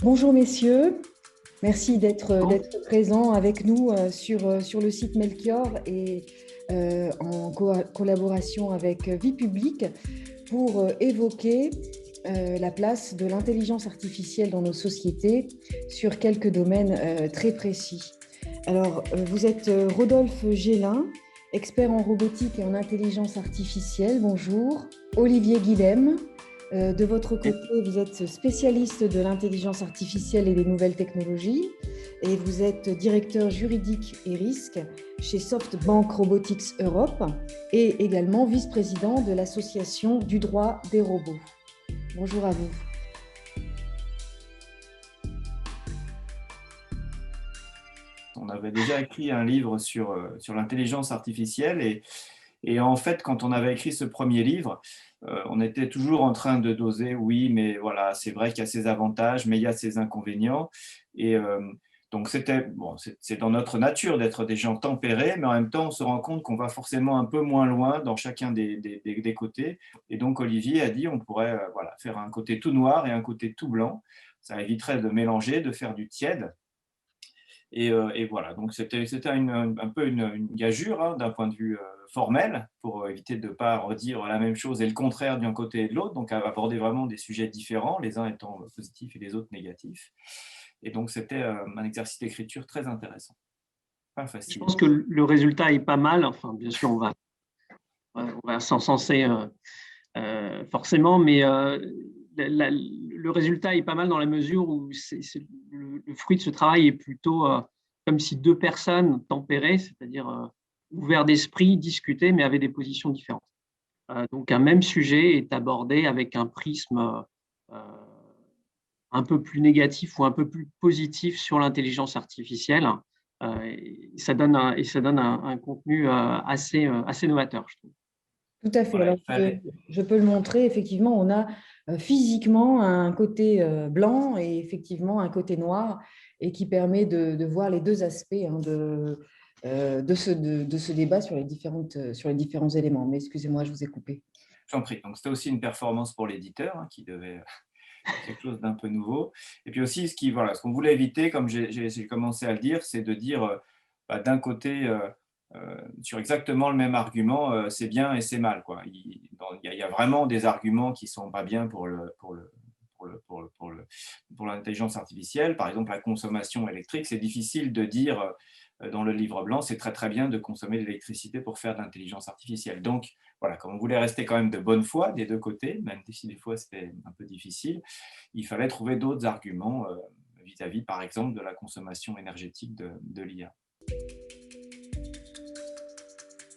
Bonjour messieurs, merci Bon. d'être présents avec nous sur le site Melchior et collaboration avec Vie Publique pour évoquer la place de l'intelligence artificielle dans nos sociétés sur quelques domaines très précis. Alors, vous êtes Rodolphe Gélin, expert en robotique et en intelligence artificielle. Bonjour. Olivier Guilhem, de votre côté, vous êtes spécialiste de l'intelligence artificielle et des nouvelles technologies et vous êtes directeur juridique et risque chez SoftBank Robotics Europe et également vice-président de l'association du droit des robots. Bonjour à vous. On avait déjà écrit un livre sur l'intelligence artificielle et en fait, quand on avait écrit ce premier livre, on était toujours en train de doser, oui, mais voilà, c'est vrai qu'il y a ses avantages, mais il y a ses inconvénients. Et donc, c'est dans notre nature d'être des gens tempérés, mais en même temps, on se rend compte qu'on va forcément un peu moins loin dans chacun des côtés. Et donc, Olivier a dit, on pourrait voilà, faire un côté tout noir et un côté tout blanc. Ça éviterait de mélanger, de faire du tiède. Et voilà, donc c'était un peu une gageure hein, d'un point de vue formel pour éviter de ne pas redire la même chose et le contraire d'un côté et de l'autre, donc aborder vraiment des sujets différents, les uns étant positifs et les autres négatifs. Et donc c'était un exercice d'écriture très intéressant, pas Je facile. pense que le résultat est pas mal. Enfin, bien sûr, on va s'encenser forcément, mais le résultat est pas mal dans la mesure où le fruit de ce travail est plutôt comme si deux personnes tempérées, c'est-à-dire ouverts d'esprit, discutaient, mais avaient des positions différentes. Donc, un même sujet est abordé avec un prisme euh, un peu plus négatif ou un peu plus positif sur l'intelligence artificielle. Et ça donne un contenu assez novateur, je trouve. Tout à fait. Voilà, Alors, je peux le montrer. Effectivement, on a physiquement un côté blanc et effectivement un côté noir et qui permet de voir les deux aspects hein, de ce débat sur les différents éléments. Mais excusez-moi, je vous ai coupé. j'en prie. Donc c'était aussi une performance pour l'éditeur hein, qui devait quelque chose d'un peu nouveau. Et puis aussi, ce qu'on voulait éviter, comme j'ai commencé à le dire, c'est de dire d'un côté, sur exactement le même argument, c'est bien et c'est mal. Quoi. Il y a vraiment des arguments qui ne sont pas bien pour l'intelligence artificielle. Par exemple, la consommation électrique, c'est difficile de dire dans le livre blanc, c'est très très bien de consommer de l'électricité pour faire de l'intelligence artificielle. Donc, voilà, comme on voulait rester quand même de bonne foi des deux côtés, même si des fois c'était un peu difficile, il fallait trouver d'autres arguments vis-à-vis, par exemple, de la consommation énergétique de l'IA.